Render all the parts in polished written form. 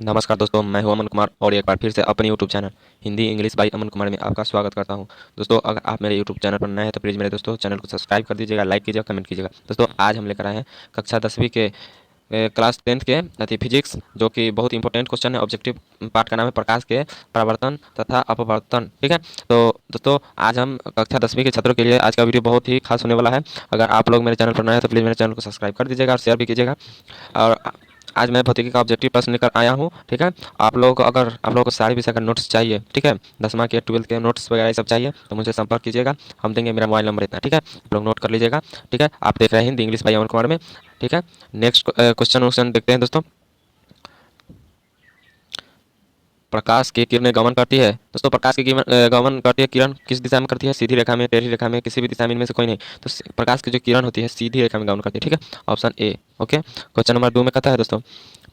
नमस्कार दोस्तों, मैं हूं अमन कुमार और एक बार फिर से अपने YouTube channel Hindi English by Aman Kumar में आपका स्वागत करता हूं। दोस्तों, अगर आप मेरे यूट्यूब चैनल पर नए हैं तो प्लीज़ मेरे दोस्तों चैनल को सब्सक्राइब कर दीजिएगा, लाइक कीजिएगा, कमेंट कीजिएगा। दोस्तों, आज हम लेकर आए हैं कक्षा 10वीं के क्लास 10th के अति फिजिक्स, जो कि बहुत इंपॉर्टेंट क्वेश्चन है। ऑब्जेक्टिव पार्ट का नाम है प्रकाश के परावर्तन तथा अपवर्तन। ठीक है, तो दोस्तों आज हम कक्षा 10वीं के छात्रों के लिए आज का वीडियो बहुत ही खास होने वाला है। अगर आप लोग मेरे चैनल पर नए हैं तो प्लीज़ मेरे चैनल को सब्सक्राइब कर दीजिएगा और शेयर भी कीजिएगा। और आज मैं भौतिकी का ऑब्जेक्टिव प्रश्न लेकर आया हूँ। ठीक है, आप लोगों को सारे विषय का नोट्स चाहिए, ठीक है, 10वीं के 12th के नोट्स वगैरह ये सब चाहिए तो मुझे संपर्क कीजिएगा। हम देंगे, मेरा मोबाइल नंबर इतना। ठीक है, आप लोग नोट कर लीजिएगा। ठीक है, आप देख रहे हैं हिंदी इंग्लिश बाई अमन कुमार में। ठीक है, नेक्स्ट क्वेश्चन देखते हैं दोस्तों। प्रकाश की किरणें गमन करती है। दोस्तों, प्रकाश की गमन करती है किरण किस दिशा में करती है? सीधी रेखा में, टेढ़ी रेखा में, किसी भी दिशा में, इनमें से कोई नहीं। तो प्रकाश की जो किरण होती है सीधी रेखा में गमन करती है। ठीक है, option A. Okay, question number 2 में कहता है दोस्तों,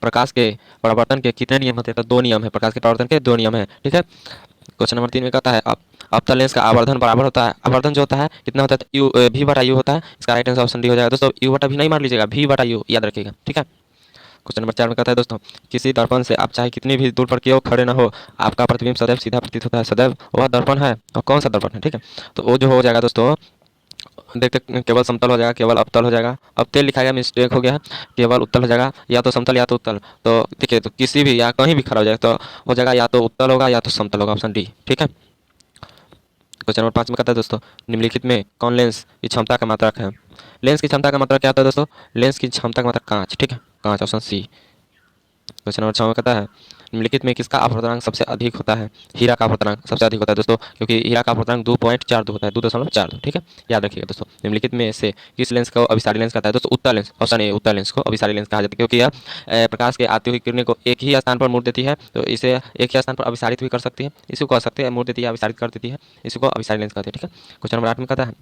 प्रकाश के परावर्तन के कितने नियम होते हैं? तो 2 नियम है, प्रकाश के परावर्तन के 2 नियम है। ठीक है, क्वेश्चन नंबर 3 में कहता है अवतल लेंस का आवर्धन बराबर होता है। आवर्धन जो होता है कितना होता है? तो यू भी बटा यू होता है। इसका राइट आंसर ऑप्शन डी हो जाएगा। दोस्तों, यू बटा भी नहीं मार लीजिएगा, भी बटा यू याद रखिएगा। ठीक है, क्वेश्चन नंबर 4 में कहता है दोस्तों, किसी दर्पण से आप चाहे कितनी भी दूर पर क्यों खड़े ना हो, आपका प्रतिबिंब सदैव सीधा प्रतीत होता है। सदैव वह दर्पण है, और कौन सा दर्पण है? ठीक है, तो वो जो हो जाएगा दोस्तों, देखते केवल समतल हो जाएगा, केवल अवतल हो जाएगा। अवतल लिखा गया, मिस्टेक हो गया है, केवल उत्तल हो जाएगा, या तो समतल या तो उत्तल। तो देखिए, तो किसी भी या कहीं भी खड़ा हो जाएगा तो हो जाएगा या तो उत्तल होगा या तो समतल होगा, ऑप्शन डी। ठीक है, क्वेश्चन नंबर 5 में कहता है दोस्तों, निम्नलिखित में कौन लेंस की क्षमता का मात्रक है? लेंस की क्षमता का मात्रक क्या होता है दोस्तों? लेंस की क्षमता का मात्रक कांच। ठीक है, कांच, ऑप्शन सी। क्वेश्चन नंबर 6 में कहता है, निम्नलिखित में किसका अपवर्तनांक सबसे अधिक होता है? हीरा का अपवर्तनांक सबसे अधिक होता है दोस्तों, क्योंकि हीरा का अपवर्तनांक 2.42 होता है, 2.42। ठीक है, याद रखिएगा दोस्तों। निम्नलिखित में से किस लेंस को अभिसारी लेंस कहता है? दोस्तों, उत्तल लेंस, ऑप्शन ए, उत्तल लेंस को अभिसारी लेंस कहा जाता है, क्योंकि यह प्रकाश के आती हुई किरणें को एक ही स्थान पर मोड़ देती है, तो इसे एक ही स्थान पर अभिसारित भी कर सकती है। इसी को कह सकते हैं मोड़ देती है, अभिसारित कर देती है, इसी को अभिसारी लेंस कहते हैं। ठीक है, क्वेश्चन नंबर 8 में कहता है,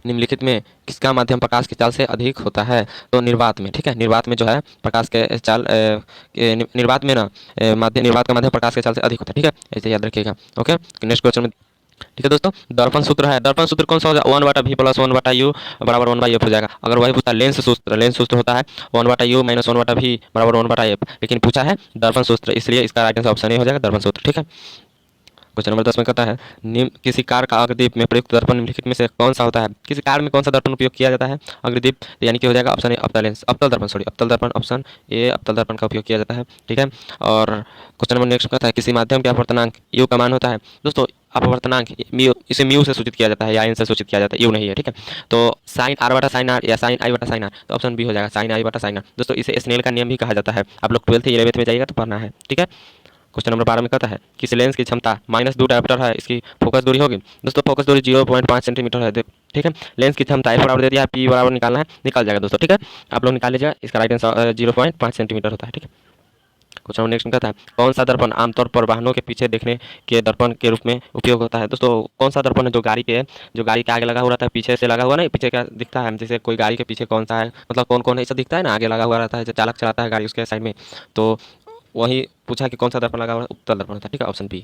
निम्नलिखित में किसका माध्यम प्रकाश की चाल से अधिक होता है? तो निर्वात में। ठीक है, निर्वात में जो है प्रकाश के चाल निर्वात में ना माध्यम, निर्वात का माध्यम प्रकाश के चाल से अधिक होता है। ठीक है, ऐसे याद रखिएगा। ओके, नेक्स्ट क्वेश्चन में। ठीक है दोस्तों, दर्पण सूत्र है। दर्पण सूत्र कौन सा हो जाएगा? 1/v प्लस 1/u बराबर 1/f हो जाएगा। अगर वही पूछता लेंस सूत्र, लेंस सूत्र होता है 1/u माइनस 1/v बराबर 1/f, लेकिन पूछा है दर्पण सूत्र, इसलिए इसका राइट आंसर ऑप्शन ए हो जाएगा, दर्पण सूत्र। ठीक है, क्वेश्चन नंबर 10 में कहता है, निम्न किसी कार का अग्रदीप में प्रयुक्त दर्पण निम्नलिखित में से कौन सा होता है? किसी कार में कौन सा दर्पण उपयोग किया जाता है? अग्रदीप, यानी कि हो जाएगा ऑप्शन ए, अवतल लेंस, अवतल दर्पण, सॉरी अवतल दर्पण, ऑप्शन ए, अवतल दर्पण का उपयोग किया जाता है। ठीक है, और क्वेश्चन नंबर नेक्स्ट कहता है, किसी माध्यम के अपवर्तनांक यू का मान होता है। दोस्तों, अपवर्तनांक म्यू, इसे म्यू से सूचित किया जाता है या एन से सूचित किया जाता है, यू नहीं है। ठीक है, तो साइन आर बटा साइन आर या साइन आई बटा साइन आर, तो ऑप्शन बी हो जाएगा, साइन आई बटा साइन आर। दोस्तों, इसे स्नेल का नियम भी कहा जाता है। आप लोग 12th 11th में जाइएगा तो पढ़ना है। ठीक है, क्वेश्चन नंबर 12 में कहता है, किस लेंस की क्षमता -2 डायप्टर है, इसकी फोकस दूरी होगी। दोस्तों, फोकस दूरी 0.5 सेंटीमीटर है। ठीक है, लेंस की क्षमता एफ बराबर दे दिया है, पी बराबर निकालना है, निकल जाएगा दोस्तों। ठीक है, आप लोग निकाल लीजिएगा, इसका राइट आंसर 0.5 सेंटीमीटर होता है। ठीक है, क्वेश्चन नंबर नेक्स्ट में कहता है, कौन सा दर्पण आमतौर पर वाहनों के पीछे देखने के दर्पण के रूप में उपयोग होता है? दोस्तों, कौन सा दर्पण है जो गाड़ी के, जो गाड़ी के आगे लगा हुआ रहता है, पीछे से लगा हुआ नहीं, पीछे क्या दिखता है, जैसे कोई गाड़ी के पीछे कौन सा है, मतलब कौन कौन है, ऐसा दिखता है ना, आगे लगा हुआ रहता है, जो चालक चलाता है गाड़ी उसके साइड में, तो वही पूछा कि कौन सा दर्पण लगा हुआ है? उत्तल दर्पण था। ठीक है, option B.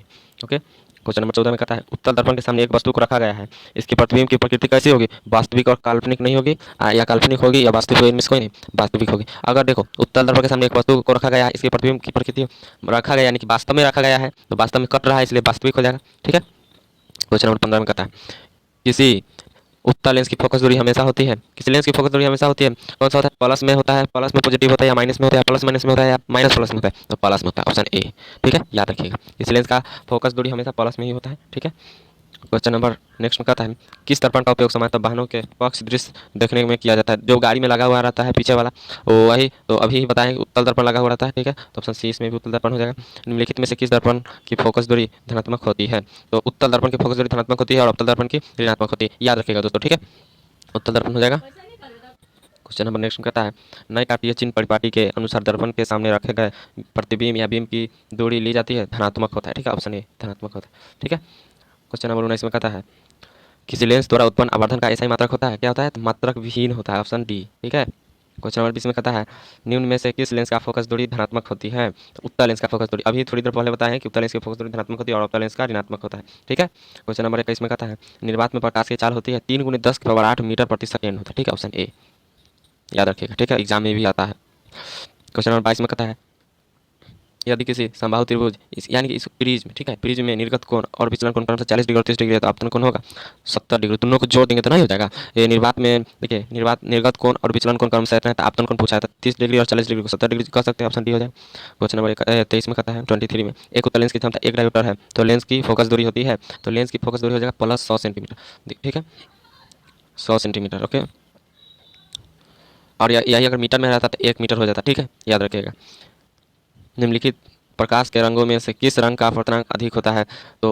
Okay, question number 14 में कहता है, उत्तल दर्पण के सामने एक वस्तु को रखा गया है, इसकी प्रतिबिंब की प्रकृति कैसी होगी? वास्तविक और काल्पनिक नहीं होगी, या काल्पनिक होगी या वास्तविक, इनमें से कोई नहीं, वास्तविक होगी। अगर देखो, उत्तल दर्पण के सामने एक वस्तु को रखा गया है, इसकी प्रतिबिंब की प्रकृति रखा गया यानी कि वास्तव में रखा गया है, तो वास्तव में कट रहा है, इसलिए वास्तविक हो जाएगा। ठीक है, क्वेश्चन नंबर 15 में कहता है, किसी उत्तल लेंस की फोकस दूरी हमेशा होती है, किसी लेंस की फोकस दूरी हमेशा होती है, कौन सा होता है? प्लस में होता है, प्लस में पॉजिटिव होता है, या माइनस में होता है, प्लस माइनस में होता है, या माइनस प्लस में होता है, तो प्लस में होता है, ऑप्शन ए। ठीक है, याद रखिएगा, इस लेंस का फोकस दूरी हमेशा प्लस में ही होता है। ठीक है, क्वेश्चन नंबर नेक्स्ट में कहता है, किस दर्पण का उपयोग सामान्यतः वाहनों के पक्ष दृश्य देखने में किया जाता है? जो गाड़ी में लगा हुआ रहता है पीछे वाला, वो वही, तो अभी बताएं, उत्तल दर्पण लगा हुआ रहता है। ठीक है, तो ऑप्शन सी, इसमें भी उत्तल दर्पण हो जाएगा। निम्नलिखित में से किस दर्पण की फोकस दूरी धनात्मक होती है? तो उत्तल दर्पण की फोकस दूरी धनात्मक होती है और अवतल दर्पण की ऋणात्मक होती है, याद रखिएगा दोस्तों। ठीक है, उत्तल दर्पण हो जाएगा। क्वेश्चन नंबर नेक्स्ट कहता है, नए काटीय चिन्ह परिपाटी के अनुसार दर्पण के सामने रखे गए प्रतिबिंब या बिंब की दूरी ली जाती है, धनात्मक होता है। ठीक है, ऑप्शन ए, धनात्मक होता है। ठीक है, क्वेश्चन नंबर 19 में कहता है, किसी लेंस द्वारा उत्पन्न आवर्धन का ऐसा ही मात्रक होता है, क्या होता है? तो मात्रक विहीन होता है, ऑप्शन डी। ठीक है, क्वेश्चन नंबर 20 में कहता है, निम्न में से किस लेंस का फोकस दूरी धनात्मक होती है? तो उत्तल लेंस का फोकस दूरी, अभी थोड़ी देर पहले बताया है कि उत्तल लेंस की फोकस दूरी धनात्मक होती है और अवतल लेंस का ऋणात्मक होता है। ठीक है, क्वेश्चन नंबर 21 में कहता है, निर्वात में प्रकाश की चाल होती है 3 × 10⁸ मीटर प्रति सेकेंड होता है। ठीक है, ऑप्शन ए, याद रखिएगा। ठीक है, एग्जाम में भी आता है। क्वेश्चन नंबर 22 में कहता है, यदि किसी समबाहु त्रिभुज यानी कि इस प्रिज्म, ठीक है, प्रिज्म में निर्गत कोण और विचलन कोण क्रमशः 40 डिग्री और 30 डिग्री है, तो आपतन कोण होगा 70 डिग्री। दोनों को जोड़ देंगे तो नहीं हो जाएगा। ये निर्वात में देखिए, निर्गत कोण और विचलन कोण क्रमशः है, तो आपतन कोण पूछा है, तो 30 डिग्री और 40 डिग्री को 70 डिग्री कह सकते हैं। ऑप्शन डी हो जाएगा। क्वेश्चन नंबर 23 में कहता है 23 में, एक उत्तल लेंस की क्षमता 1 डायोप्टर है, तो लेंस की फोकस दूरी होती है, तो लेंस की फोकस दूरी हो जाएगा प्लस 100 सेंटीमीटर, ठीक है, 100 सेंटीमीटर। ओके, और यही अगर मीटर में रहता तो 1 मीटर हो जाता, ठीक है, याद रखिएगा। निम्नलिखित प्रकाश के रंगों में से किस रंग का अपवर्तनांक अधिक होता है? तो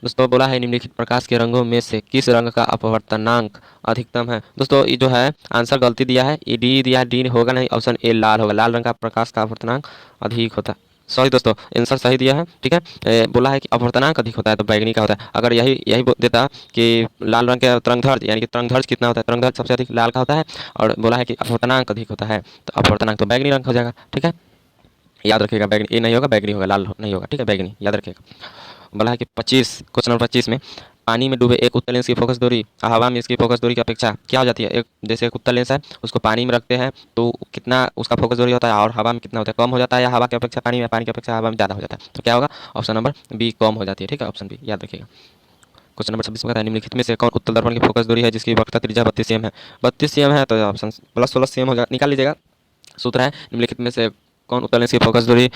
दोस्तों बोला है निम्नलिखित प्रकाश के रंगों में से किस रंग का अपवर्तनांक अधिकतम है। दोस्तों ये जो है आंसर गलती दिया है, ये डी दिया है, डी होगा नहीं, ऑप्शन ए लाल होगा। लाल रंग का प्रकाश का अपवर्तनांक अधिक होता है। सॉरी दोस्तों, आंसर सही दिया है, ठीक है। बोला है कि अपवर्तनांक अधिक होता है तो बैगनी का होता है। अगर यही यही देता कि लाल रंग के तरंगदैर्घ्य यानी कि तरंगदैर्घ्य कितना होता है, तरंगदैर्घ्य सबसे अधिक लाल का होता है, और बोला है कि अपवर्तनांक अधिक होता है, तो अपवर्तनांक तो बैगनी रंग हो जाएगा, ठीक है, याद रखिएगा। बैगनी ये नहीं होगा, बैगनी होगा, लाल नहीं होगा, ठीक है, बैगनी याद रखिएगा। बोला है कि 25 क्वेश्चन नंबर 25 में, पानी में डूबे एक उत्तल लेंस की फोकस दूरी हवा में इसकी फोकस दूरी की अपेक्षा क्या हो जाती है? एक जैसे एक उत्तल लेंस है, उसको पानी में रखते हैं तो कितना उसका फोकस दूरी होता है, और हवा में कितना होता है, कम हो जाता है, या हवा की अपेक्षा पानी में, पानी की अपेक्षा हवा में ज़्यादा हो जाता है, तो क्या होगा? ऑप्शन नंबर बी कम हो जाती है, ठीक है, ऑप्शन बी याद रखिएगा। क्वेश्चन नंबर 26 में कहता है निम्नलिखित में से कौन उत्तल दर्पण की फोकस दूरी है जिसकी वक्रता त्रिज्या 32 cm है? 32 cm है तो ऑप्शन प्लस 16 cm हो जाएगा, निकाल लीजिएगा। सूत्र है निम्नलिखित में से कौन उत्तल लेंस की फोकस दूरी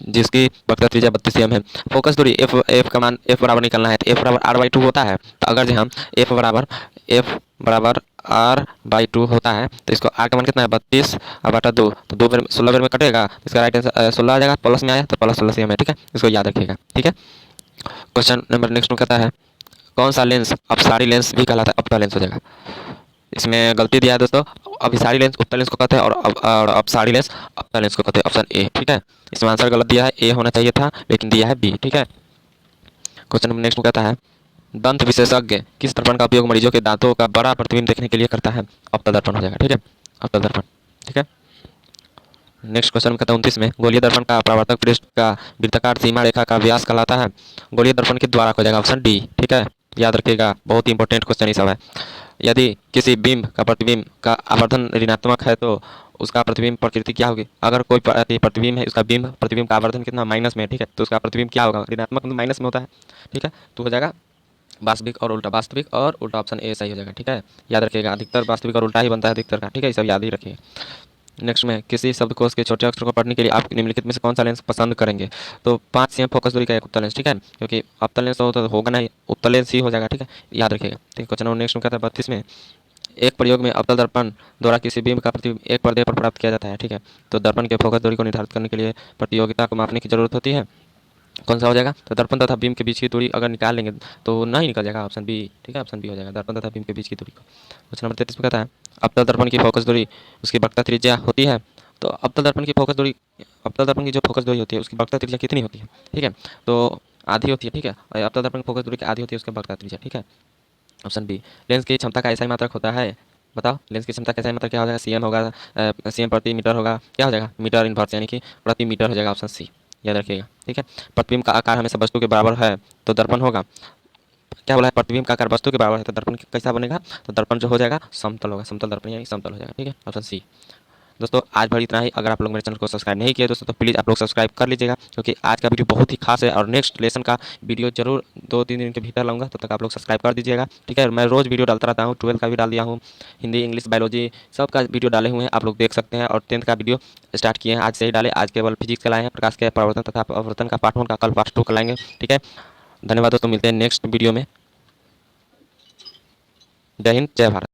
जिसकी वक्रता त्रिज्या 32 cm है। फोकस दूरी एफ का मान एफ बराबर निकालना है, तो एफ बराबर r/2 होता है, तो अगर जो हम एफ बराबर r/2 होता है, तो इसको r का मान कितना है 32/2, तो 2 बार 16 बार में कटेगा, इसका राइट आंसर 16 आ जाएगा, प्लस में आया तो प्लस 16 cm है, ठीक है, इसको याद रखिएगा, ठीक है। क्वेश्चन नंबर नेक्स्ट में कहता है कौन सा लेंस अपसारी लेंस भी कहलाता है? अपता लेंस हो जाएगा। इसमें गलती दिया है दोस्तों, अभिसारी लेंस उत्तल लेंस को कहते हैं, और अपसारी लेंस अपतल लेंस को कहते हैं, ऑप्शन ए, ठीक है। इसमें आंसर गलत दिया है, ए होना चाहिए था, लेकिन दिया है बी, ठीक है। क्वेश्चन नंबर नेक्स्ट में कहता है दंत विशेषज्ञ किस दर्पण का उपयोग मरीजों के दांतों का बड़ा प्रतिबिंब देखने के लिए करता है? अपतल दर्पण हो जाएगा, ठीक है, अपतल दर्पण, ठीक है। नेक्स्ट क्वेश्चन में कहता है 29 में, गोलीय दर्पण का परावर्तक पृष्ठ का वृत्ताकार सीमा रेखा का व्यास कहलाता है? गोलीय दर्पण के द्वारा हो जाएगा, ऑप्शन डी, ठीक है, याद रखिएगा, बहुत ही इंपॉर्टेंट क्वेश्चन ही सब है। यदि किसी बिंब का प्रतिबिंब का आवर्धन ऋणात्मक है तो उसका प्रतिबिंब प्रकृति क्या होगी? अगर कोई प्रतिबिंब है, उसका बिंब प्रतिबिंब का आवर्धन कितना माइनस में है, ठीक है, तो उसका प्रतिबिंब क्या होगा? ऋणात्मक माइनस में होता है, ठीक है, तो हो जाएगा वास्तविक और उल्टा, वास्तविक और उल्टा, ऑप्शन ए सही हो जाएगा, ठीक है, याद रखिएगा। अधिकतर वास्तविक और उल्टा ही बनता है अधिकतर का, ठीक है, ये सब याद ही रखिएगा। नेक्स्ट में किसी शब्दकोश के छोटे अक्षरों को पढ़ने के लिए आप निम्नलिखित में से कौन सा लेंस पसंद करेंगे? तो 5 cm फोकस दूरी का एक उत्तल लेंस, ठीक है, क्योंकि अपतल लेंस हो तो होगा नहीं, उत्तल लेंस ही हो जाएगा, ठीक है, याद रखिएगा, ठीक है। क्वेश्चन नंबर नेक्स्ट में कहता है 32 में, एक प्रयोग में अवतल दर्पण द्वारा किसी बिंब का प्रतिबिंब एक पर्दे पर प्राप्त किया जाता है, ठीक है, तो दर्पण के फोकस दूरी को निर्धारित करने के लिए प्रतियोगिता को मापने की जरूरत होती है। कौन सा हो जाएगा? तो दर्पण तथा बीम के बीच की दूरी अगर निकाल लेंगे तो नहीं निकल जाएगा, ऑप्शन बी, ठीक है, ऑप्शन बी हो जाएगा, दर्पण तथा बीम के बीच की दूरी को। क्वेश्चन नंबर 33 में कहता है अवतल दर्पण की फोकस दूरी उसकी वक्रता त्रिज्या होती है, तो अवतल दर्पण की फोकस दूरी, अवतल दर्पण की जो फोकस दूरी होती है उसकी वक्रता त्रिज्या कितनी होती है? ठीक है, तो आधी होती है, ठीक है, और अवतल दर्पण की फोकस दूरी की आधी होती है उसकी वक्रता त्रिज्या, ठीक है, ऑप्शन बी। लेंस की क्षमता का ऐसा ही मात्रक होता है, बताओ लेंस की क्षमता कैसा मात्रक क्या हो जाएगा? सीएम होगा, सीएम प्रति मीटर होगा, क्या हो जाएगा? मीटर इनवर्स यानी कि प्रति मीटर हो जाएगा, ऑप्शन सी, याद रखिएगा, ठीक है। प्रतिबिंब का आकार हमेशा वस्तु के बराबर है तो दर्पण होगा, क्या बोला है? प्रतिबिंब का आकार वस्तु के बराबर है तो दर्पण कैसा बनेगा? तो दर्पण जो हो जाएगा समतल होगा, समतल दर्पण यानी समतल हो जाएगा, ठीक है, ऑप्शन सी। दोस्तों आज भर इतना ही। अगर आप लोग मेरे चैनल को सब्सक्राइब नहीं किए दोस्तों तो प्लीज़ आप लोग सब्सक्राइब कर लीजिएगा, क्योंकि आज का वीडियो बहुत ही खास है, और नेक्स्ट लेसन का वीडियो जरूर 2-3 दिन के भीतर लाऊंगा, तब तक आप लोग सब्सक्राइब कर दीजिएगा, ठीक है। मैं रोज़ वीडियो डालता रहता हूँ, 12 का भी डाल दिया हूँ, हिंदी इंग्लिश बायोलॉजी सब का वीडियो डाले हुए हैं, आप लोग देख सकते हैं, और 10th का वीडियो स्टार्ट किए हैं आज से ही डाले। आज केवल फिजिक्स का लाए हैं, प्रकाश के प्रवर्तन तथा अपवर्तन का पार्ट 1 का, कल पार्ट 2 का लाएंगे, ठीक है। धन्यवाद दोस्तों, मिलते हैं नेक्स्ट वीडियो में। जय हिंद, जय भारत।